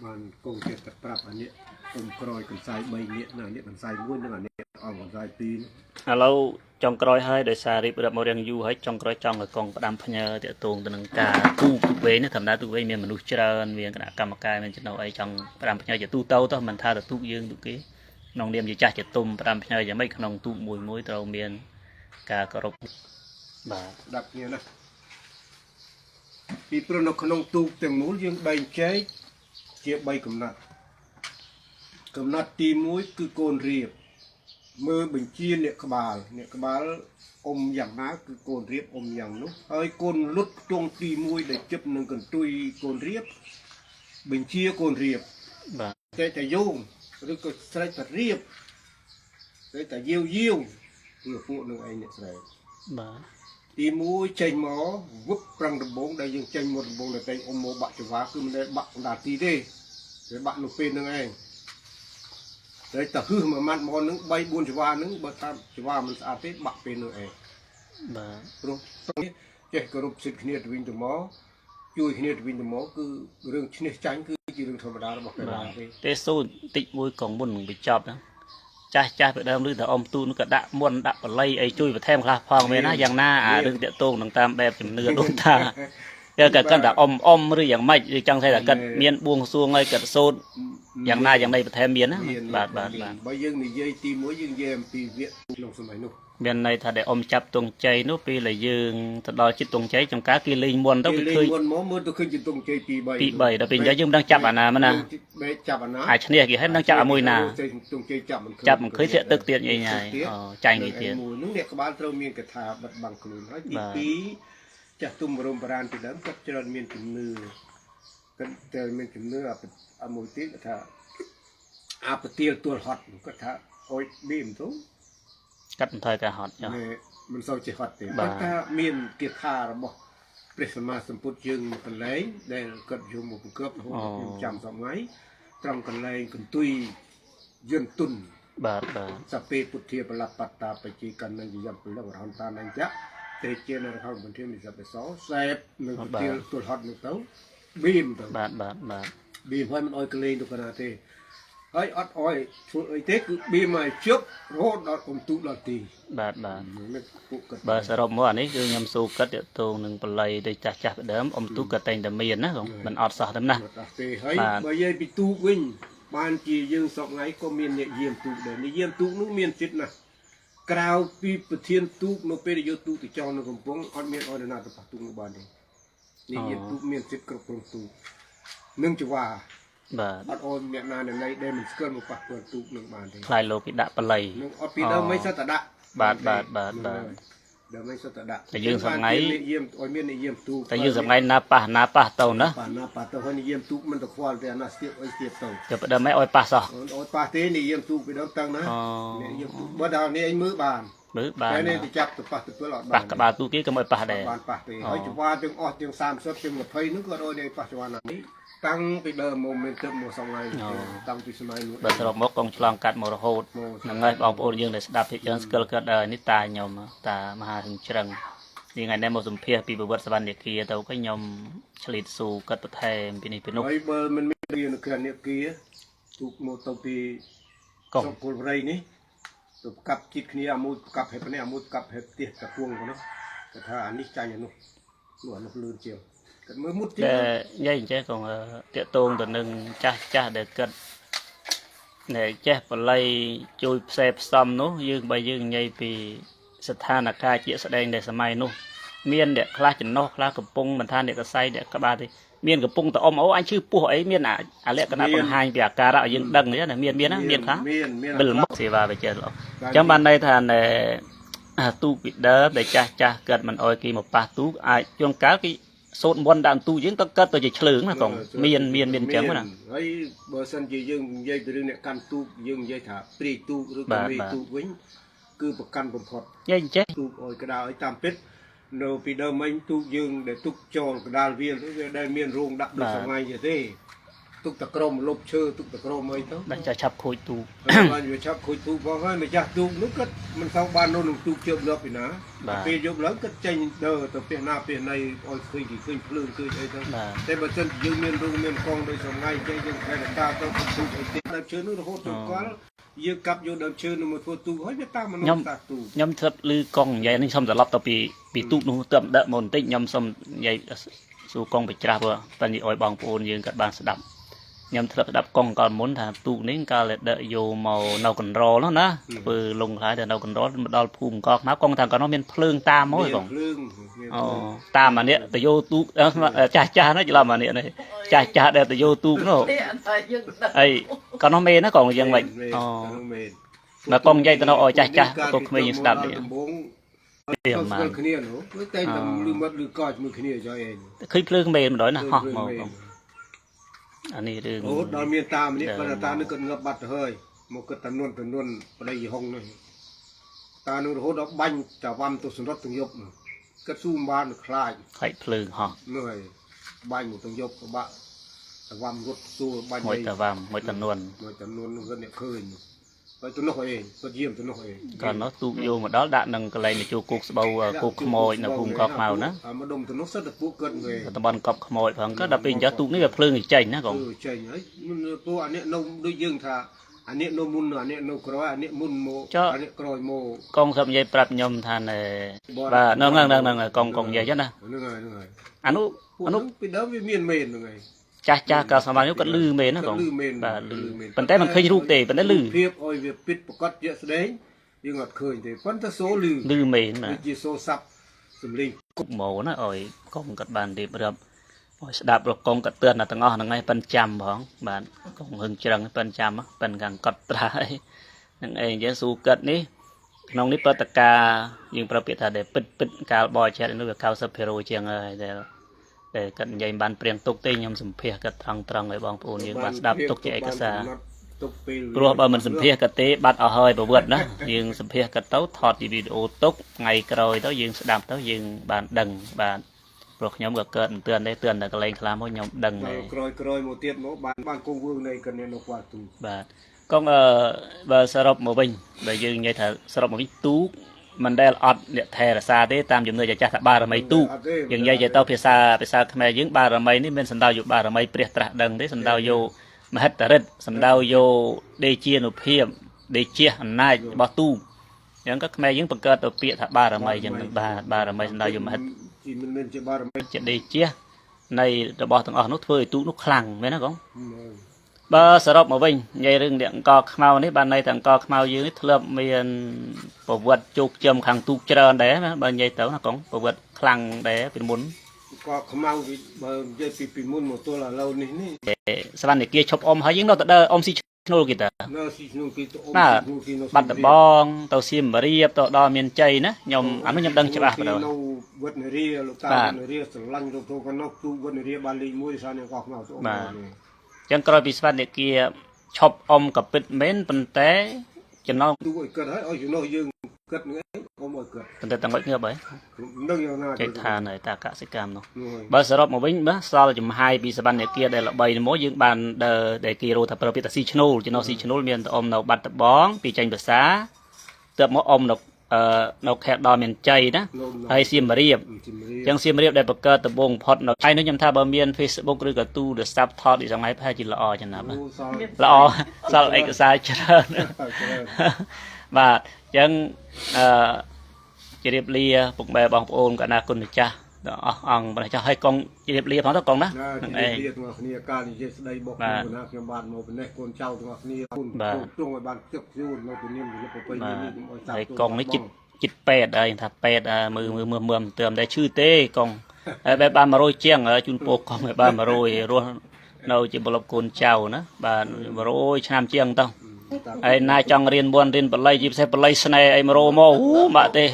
បានកងចិត្តប្រាប់អានេះគុំក្រោយកន្សែង3នាក់ណានេះកន្សែង1និងអានេះអស់កន្សែង2ឥឡូវចុងក្រោយហើយដោយសាររៀបរាប់មករៀងយូរហើយចុងក្រោយចង់ឲ្យកងផ្ដាំផ្ញើតាក់ទងទៅនឹងការទូកវែងធម្មតាទូកវែងមានមនុស្សច្រើនមានគណៈកម្មការមានចំណុចអីចង់ផ្ដាំផ្ញើជាទូទៅមិនថាទៅទូកយើងទូកគេក្នុងនាមជាចាស់ជាទុំផ្ដាំផ្ញើយ៉ាងម៉េចក្នុងទូកមួយត្រូវមានការគោរពបាទស្ដាប់គ្នាណាពីព្រោះនៅក្នុងទូកទាំងមូលយើងបែងចែកជា3កំណត់ទី1គឺកូនរៀបមើលបញ្ជាអ្នកក្បាលអ៊ំយ៉ាងណាគឺកូនរៀបអ៊ំយ៉ាងនោះហើយកូនលុតខ្ទង់ទី1ដែលជិបនឹងកន្ទុយកូនរៀបបញ្ជាកូនរៀបបាទតែយោងឬក៏ស្រេចតែរៀបតែយាវគឺពួកនឹងឯងអ្នកស្រែកបាទទី1ចេញមកវឹកប្រឹងដំបងដែលយើងចេញមកដំបងដែលតែអ៊ំមកបាក់ចង្វាគឺមិនដែលបាក់ដាទីទេវាបាក់នៅពេលនឹងឯងតែតើហឺមួយម៉ាត់មកនឹង3 4ចង្វានឹងបើតាមចង្វាមិនស្អាតទេបាក់ពេលនឹងឯងបាទព្រោះចេះគោរពសិទ្ធិគ្នាទៅវិញទៅមកជួយគ្នាទៅវិញទៅមកគឺរឿងឈ្នះចាញ់គឺជារឿងធម្មតារបស់កីឡាទេស៊ូបន្តិចមួយកងមុននឹងបញ្ចប់ណាចាស់ពីដើមឬតែអ៊ំទូនក៏ដាក់មុនដាក់បល័យអីជួយបន្ថែមខ្លះផងមែនណាយ៉ាងណាអារឿងតាក់ទងនឹងតាមបែបជំនឿដូចថាគាត់កាន់តែអ៊ំឬយ៉ាងម៉េចឬចង់ថាគាត់មានបួងសួងឲ្យគាត់សូត្រយ៉ាងណាយ៉ាងណីបន្ថែមមានណាបាទបើយើងនិយាយទី1យើងនិយាយអំពីវគ្គក្នុងសម័យនោះមានន័យថាដែលអ៊ំចាប់ទងជ័យនោះពេលដែលយើងទៅដល់ចិត្តទងជ័យចំការគេលេងមុនទៅគេឃើញមុនមកមើលទៅឃើញចិត្តទងជ័យ2 3ដល់ពេលអញ្ចឹងយើងមិនដឹងចាប់អាណាមិនណាចាប់អាណាអាចឈ្នះគេហើយមិនដឹងចាប់អាមួយណាទងជ័យចាប់មិនឃើញធាក់ទឹកទៀតញ៉ៃចាញ់គេទៀតមួយនោះអ្នកក្បាលត្រូវមានកថាបិទបាំងខ្លួនហើយទី2ចាស់ទុំបរមប្រានពីដើមគាត់ច្រើនមានជំនឿគាត់តែមានជំនឿអាមួយទៀតថាអាពទាលទួលហត់គាត់ថាអុយប៊ីមទៅកាត់បន្ថយការហត់មិនសូវជាហត់ទេគាត់ថាមានគាថារបស់ព្រះសម្មាសម្ពុទ្ធយើងកន្លែងដែលគាត់យកមកបង្កប់រហូតខ្ញុំចាំថ្ងៃត្រង់កន្លែងកន្ទុយយន្តទុនបាទសពេពុទ្ធាបលបត្តាបជាកណ្ណយយពលរហន្តនញ្ញៈទេជានៅក្នុងបន្ទាននិសបសោសេបនៅពទាលទួលហត់នោះទៅប៊ីមទៅបាទប៊ីមហើយមិនអោយកលេងទៅកណាទេហើយអត់អោយធ្វើអីទេគឺប៊ីមឲ្យជប់រហូតដល់អ៊ំទូដល់ទីបាទបើសរុបមកអានេះគឺខ្ញុំស៊ូកាត់ទាក់ទងនឹងបល័យដូចចាស់ពីដើមអ៊ំទូក៏តែងតែមានណាមិនអត់សោះទេណាទេហើយបើនិយាយពីទូកវិញបានជាយើងសពថ្ងៃក៏មានអ្នកយាមទូកដែរអ្នកយាមទូកនោះមានចិត្តណាស់ក្រៅពីប្រធានទូកនៅពេលដែលយកទូកទៅចោលនៅកំពង់អត់មានអរណាទៅប៉ះទូកនោះបានទេអ្នកយាមទូកមានចិត្តគ្រប់គ្រងទូកនឹងចង្វា បាទ អត់អូនអ្នកណានៅនៃដែលមិនស្គាល់មកប៉ះពាល់ទូកនឹងបានទេ ខ្លាយលោកពីដាក់បល័យ នឹងអត់ពីដើមមិនសិតតដាក់ បាទ ដើមមិនសិតតដាក់ តែយើងសម្ងៃ និយាមឲ្យមាននិយាមទូក តែយើងសម្ងៃណាប៉ះទៅណា ប៉ាណាប៉ះទៅហើយនិយាមទូកមិនទៅខ្វល់ទេអាណាស្ទាបអីស្ទាបទៅ ទៅផ្ដើមមិនឲ្យប៉ះសោះ អូនប៉ះទេនិយាមទូកពីដើមតាំងណា អូ និយាមទូកបើដល់នេះឯងមើលបាន មើលបាន តែនេះទៅចាប់ទៅប៉ះទៅពេលអត់ ប៉ះ បាន ក្បាលទូគេក៏មិនប៉ះដែរ បានប៉ះទេហើយចង្វាទាំងអស់ទាំង30ទាំង20នោះក៏អត់ឲ្យប៉ះចង្វាណានេះតាំងពីដើមមកមានទឹកមកសងថ្ងៃតាំងពីសម័យនោះ បើសរុបមកកងឆ្លងកាត់មករហូតហ្នឹងហើយបងប្អូនយើងដែលស្ដាប់ភាគច្រើនស្គាល់គាត់នេះតាខ្ញុំតាមហាហឹងច្រឹងថ្ងៃនេះមកសម្ភាសពីប្រវត្តិសវណ្ណគាទៅក៏ខ្ញុំឆ្លៀតស៊ូគាត់បន្ថែមពីនេះពីនោះ ហើយបើមិនមានរៀននៅក្រនេគាទូកមកទៅពីស្រុកគល់ព្រៃនេះទៅប្រកាប់ជិតគ្នាអាមួយប្រកាប់ហេបនេះអាមួយប្រកាប់ហេបផ្ទះតាពួងហ្នឹងគាត់ថាអានេះចាញ់អានោះនោះអានោះលឿនជាងគាត់មើលមុតជាង តែនិយាយអញ្ចឹងក៏តាកតងទៅនឹងចាស់ដែលគាត់ដែលចេះបល័យជួយផ្សេផ្សំនោះយើងបើយើងនិយាយពីស្ថានភាពជាក់ស្ដែងដែលសម័យនោះមានអ្នកខ្លះចំណោះខ្លះកំពុងមិនថាអ្នកកសៃអ្នកក្បាលទេមានកំពុងតអមអូអញឈឺពោះអីមានអាលក្ខណៈបង្ហាញពីអាការៈឲ្យយើងដឹងនេះណាមានណាមានខ្លះ មាន វិលមុខសេវាវិចិត្រល្អអញ្ចឹងបានន័យថាទូកពីដើមដែលចាស់គាត់មិនអោយគេមកប៉ះទូកអាចជួនកាលគេសូត្រមន្តដាក់ទូកយើងទៅកើតទៅជាឆ្លើងណាកងមានអញ្ចឹងណា ហើយបើសិនជាយើងនិយាយពីរឿងអ្នកកាន់ទូកយើងនិយាយថាព្រីទូកឬក៏មេទូកវិញគឺប្រកាន់បំផុត និយាយអញ្ចឹង ទូកអោយកដាលឲ្យតាមពិតនៅពីដើមមិញទូកយើងដែលទុកចូលកដាលវាដែលមានរោងដាក់ដូចសម័យទេទុកតក្រមលុបឈើទុកតក្រមអីទៅ ដាក់ចាឆាប់ខូចទូក បានវាឆាប់ខូចទូកផងហើយម្ចាស់ទូកនោះគាត់មិនសូវបាននោះនឹងទូកជើបលប់ពីណាពេលយប់ឡើងគាត់ចេញដើរទៅផ្ទះណាផ្ទះណីឲ្យឃើញភ្លើងឃើញអីទៅតែបើសិនយើងមានរោងមានកងដូចសម័យចេះយើងតែតាទៅទូកអីទេដើមឈើនោះរហូតទៅគាត់យើងកាប់យកដើមឈើនោះមកធ្វើទូកហើយវាតាមមនុស្សតាទូក ខ្ញុំធ្លាប់ឮកងនិយាយនេះខ្ញុំត្រឡប់ទៅពីទូកនោះទៅដឹកមកបន្តិចខ្ញុំសុំនិយាយសួរកងបច្រាស់បើនិយាយឲ្យបងប្អូនយើងគាត់បានស្ដាប់ខ្ញុំធ្លាប់ស្ដាប់កងកាលមុនថាទូកនេះកាលដឹកយកមកនៅកណ្រនោះណាធ្វើលងខ្លាយទៅនៅកណ្រមកដល់ភូមិកកមកងថាកណ្រមានភ្លើងតាមមកហ៎បងអូតាមអានេះទៅយកទូកចាស់នោះច្រឡំអានេះចាស់ដែលទៅយកទូកនោះអីកណ្រមេណាកងយ៉ាងម៉េចអូមកកងនិយាយទៅនៅឲ្យចាស់ក៏ក្មេងយើងស្ដាប់នេះ វាមកគ្នានោះគឺតែតែលឺមាត់លឺកោជាមួយគ្នាចុះឯង ឃើញភ្លើងមេម្ដងណាហោះមកអានេះរឿង អូដល់មានតាម្នាក់គាត់តានឹងគាត់ងាប់បាត់ទៅហើយមកគាត់តំនួនប្តីយីហុងនេះតានឹងរហូតដល់បាញ់ចាវ៉ាំទៅសន្លត់ទាំងយប់គាត់ស៊ូបានខ្លាច ខៃភ្លើងហោះ នោះហើយបាញ់មកទាំងយប់ក៏បាក់ចាវ៉ាំរត់ស៊ូបាញ់ មួយតាវ៉ាំមួយតំនួន មួយតំនួននោះគាត់អ្នកឃើញហើយទៅនោះឯងគាត់យាមទៅនោះឯង កាលនោះទូកយកមកដល់ដាក់នឹងកន្លែងទៅជួគោកស្បូវគោកខ្មោចនៅភូមិកកខ្មៅណា មកដុំទៅនោះសិតតែពួកគាត់វិញ តំបន់កប់ខ្មោចផងក៏ដល់ពេលអញ្ចឹងទូកនេះវាភ្លើងចេញណាកង ចេញហើយពួកអានេះនៅដូចយើងថាអានេះនៅមុនអានេះនៅក្រោយអានេះមុនមកអានេះក្រោយមក កងសឹកនិយាយប្រាប់ខ្ញុំថាបាទនឹងកងនិយាយចឹងណា ហ្នឹងហើយ អានោះ ពីដើមវាមានមេនហ្នឹងហើយ ចាស់កាលសម័យនោះគាត់លឺមែនណាកងបាទលឺប៉ុន្តែមិនឃើញរូបទេប៉ុន្តែលឺ ភាពឲ្យវាពិតប្រកបជាក់ស្ដែងយើងអត់ឃើញទេប៉ុន្តែសូលឺ លឺមែនណា ជាសូសាប់សំលេង គុកម៉ូណាឲ្យកងគាត់បានរៀបរាប់ឲ្យស្ដាប់រកងគាត់ទឿនដល់ទាំងអស់ហ្នឹងហើយប៉ិនចាំផងបាទកងហឹងច្រឹងប៉ិនចាំប៉ិនខាងកត់ត្រាហ្នឹងឯងយើងស៊ូគាត់នេះក្នុងនេះបតកាយើងប្រពាក្យថាដែលពិតកាលបរិច្ឆេទនោះវា 90% ជាងហើយដែលគាត់និយាយបានព្រៀងទុកទេខ្ញុំសម្ភាសគាត់ត្រង់ឲ្យបងប្អូនយើងបានស្ដាប់ទុកជាឯកសារព្រោះបើមិនសម្ភាសគាត់ទេបាត់អស់ហើយប្រវត្តិណាយើងសម្ភាសគាត់ទៅថតជាវីដេអូទុកថ្ងៃក្រោយទៅយើងស្ដាប់ទៅយើងបានដឹងបាទព្រោះខ្ញុំក៏កើតមិនទឿនទេទឿនតែកន្លែងខ្លះមកខ្ញុំដឹងដែរ ក្រោយមកទៀតមកបានគង់វឿងនៃកណ្ដេនៅគាត់ទូ បាទកងបើសរុបមកវិញបើយើងនិយាយថាសរុបមកវិញទូកមិនដែលអត់អ្នកថែរក្សាទេតាមជំនឿចាស់ថាបារមីទូកយើងនិយាយទៅភាសាខ្មែរយើងបារមីនេះមានសំដៅយកបារមីព្រះត្រាស់ដឹងទេសំដៅយកមហិទ្ធិឫទ្ធិសំដៅយកដេជានុភាពដេជាអំណាចរបស់ទូកអញ្ចឹងក៏ខ្មែរយើងបង្កើតទៅពាក្យថាបារមីអញ្ចឹងបាទបារមីសំដៅយកមហិទ្ធិ ជីមិនមែនជាបារមី ជាដេជានៃរបស់ទាំងអស់នោះធ្វើឲ្យទូកនោះខ្លាំងមែនណាកងបើសរុបមកវិញនិយាយរឿងអ្នកអង្គខ្មៅនេះបានន័យថាអង្គខ្មៅយើងនេះធ្លាប់មានប្រវត្តិជោគជ័យខាងទូកច្រើនដែរណាបើនិយាយទៅណាកងប្រវត្តិខ្លាំងដែរពីមុន ก็ขมังวิบเยปีมุนหมดตัวละเรานี่ สวรรค์เกียชอบอมให้ยิงเราแต่เด้ออมสิโนกิตา น่าสินูกิตอม น่า นูกิน บัดบองเตาซิมเรียบต่อดอเมียนใจนะยมอันนู้นยมดังฉบับไปแล้ว เราวัดเรียลูกตาวัดเรียสลังเราโตกันนกตู้วัดเรียบาลีมวยสานก็มาตัวมา จังกรอยปีสวรรค์เกียชอบอมกับเป็ดเม้นปันแต่จะน้อง ตู้ไอ้เกิดให้เอาอยู่นอกยืงเกิดเงี้ยเอาหมดเกิด ปันแต่ตั้งไว้เงือบไป นึกอย่างนั้น ใจทานหน่อยตากะสิกรรมเนาะบาสรบมาวิ่งบ้าซาลจุ่มไฮปีสวรรค์เกียได้ละใบโมยืงบานเดอได้กีโรทับประพิตาซีชนูจะน้องซีชนูเมียนอมเราบัดบ้องปีจังภาษาเติมมาอมเราแค่ดอเมียนใจนะให้ซิมเรียบยังซิมเรียบได้ประกาศตะบงพอดเราไอ้นู้นยำท่าบะเมียนเฟซบุ๊กหรือกระตู้เดอะซับทอดอีกสมัยแพ้จิละอจังนะละอซาลเอกสารเจริญบายังจะเรียบเรียปุกแบบบางโอนกับนาคุณจ้าอ่างมันจะให้กองจะเรียบเรียพร้อมทั้งกองนะ เรียกว่าเนี่ยการที่จะได้บอกนะเกี่ยวกับบ้านโมเป็นเด็กคนเจ้าตัวนี้คุณตรงไอ้บ้านเจ้ายูนเราตัวนี้มันจะไปนี่ ไอ้กองนี้จิตเป็ดอะไรถ้าเป็ดมือเติมได้ชื่อเต้กองไอ้แบบบ้านมาโรยเจียงจุนโปกองไอ้บ้านมาโรยรัวเราจะบล็อกคนเจ้านะบ้านมาโรยชามเจียงต้องไอ้นายจังเรียนบวนเรียนปลายจีบใส่ปลายสไนไอ้มาโรโม่บาเต้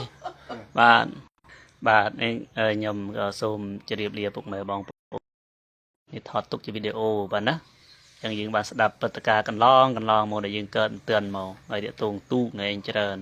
บ้านเองยมก็ส้มจะเรียบเรียปุกแม่บองนี่ถอดตุกจะวิดีโอบ้านนะยังยิงบ้านสดับปฏิกากันลองโมได้ยิงเกินเตือนโมไอเดียตรงตู้ไงเจริญ